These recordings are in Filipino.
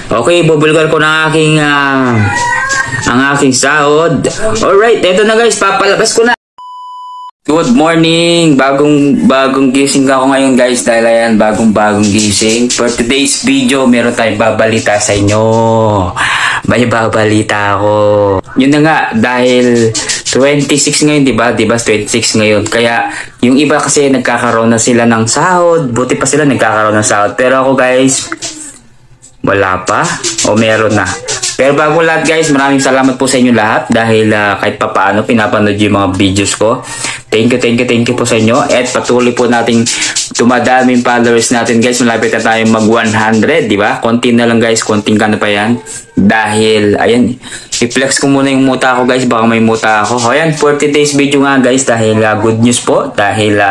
Okay, bubulgar ko ng aking ang aking sahod. Alright, eto na guys, papalabas ko na. Good morning! Bagong gising ako ngayon guys, dahil ayan, bagong gising. For today's video, meron tayong babalita sa inyo. May babalita ako. Yun na nga, dahil 26 ngayon, diba? 26 ngayon. Kaya, yung iba kasi nagkakaroon na sila ng sahod. Buti pa sila nagkakaroon ng sahod. Pero ako guys, wala pa o meron na. Pero bago lahat guys, maraming salamat po sa inyo lahat dahil kahit papaano pinapanood yung mga videos ko. Thank you po sa inyo. At patuloy po nating dumadami yung followers natin guys. Malapit na tayo mag 100, di ba? Konti na lang guys, konting ka na pa yan. Dahil, ayan, i-flex ko muna yung muta ko guys, baka may muta ako. O ayan, 40 days video nga guys dahil good news po. Dahil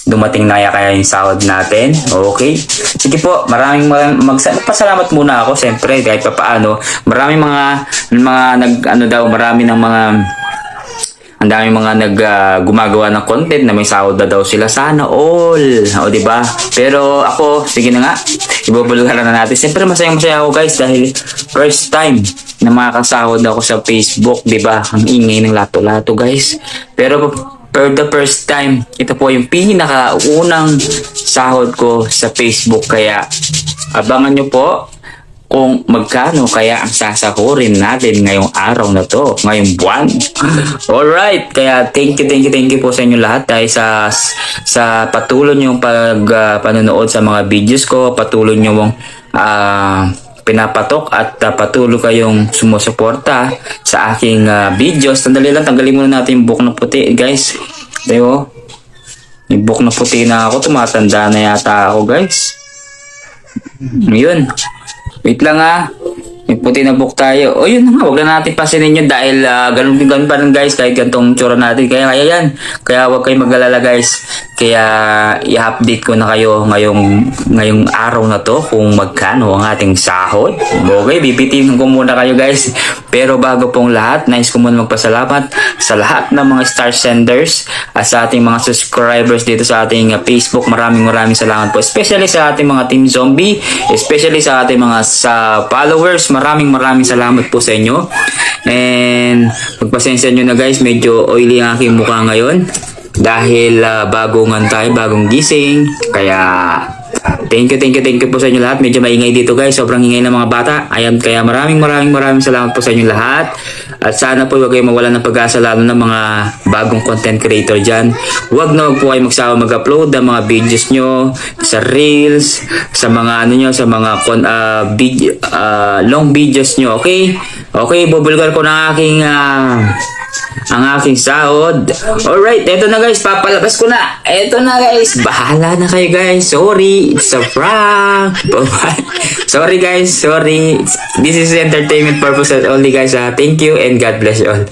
dumating na kaya yung sahod natin. Okay. Sige po, maraming pasalamat muna ako. Siyempre, kahit pa paano. Marami ang dami mga gumagawa ng content na may sahod na daw sila. Sana all. O, diba? Pero ako, sige na nga. Ibubulgaran na natin. Siyempre, masaya ako guys dahil first time na makakasahod ako sa Facebook. Diba? Ang ingay ng lato-lato guys. Pero for the first time, ito po yung pinakaunang sahod ko sa Facebook. Kaya abangan nyo po kung magkano kaya ang sasahurin natin ngayong araw na to, ngayong buwan. Alright, kaya thank you po sa inyo lahat dahil sa patuloy nyo panonood sa mga videos ko, patuloy nyo pinapatok at patuloy kayong sumusuporta sa aking videos. Sandali lang, tanggalin muna natin yung buhok na puti guys. Diyo, yung buhok na puti na ako, tumatanda na yata ako guys. Yun. Wait lang may puti na buhok tayo. O yun nga, huwag na natin pasinin yun dahil ganun pa rin guys, kahit gantong tsura natin. Kaya yan, kaya huwag kayong mag-alala guys. Kaya i-update ko na kayo ngayong araw na to kung magkano ang ating sahod. Okay, bibitin ko muna kayo guys. Pero bago pong lahat, nais ko muna magpasalamat sa lahat ng mga star senders at sa ating mga subscribers dito sa ating Facebook. Maraming salamat po. Especially sa ating mga Team Zombie, especially sa ating mga followers. Maraming salamat po sa inyo. And magpasensya nyo na guys, medyo oily ang aking mukha ngayon. Dahil bagong gising. Kaya thank you po sa inyo lahat. Medyo maingay dito guys, sobrang ingay ng mga bata. Ayan, kaya maraming salamat po sa inyo lahat. At sana po huwag kayong mawalan ng pag-asa, lalo ng mga bagong content creator dyan. Huwag po kayo magsawa mag-upload ng mga videos nyo sa Reels, sa mga sa mga long videos nyo. Okay, bubulgar ko ng ang aking sahod. Alright, eto na guys, papalabas ko na. Eto na guys, bahala na kayo guys. Sorry, it's a prank. Sorry guys, sorry. This is entertainment purposes only guys. Thank you and God bless you all.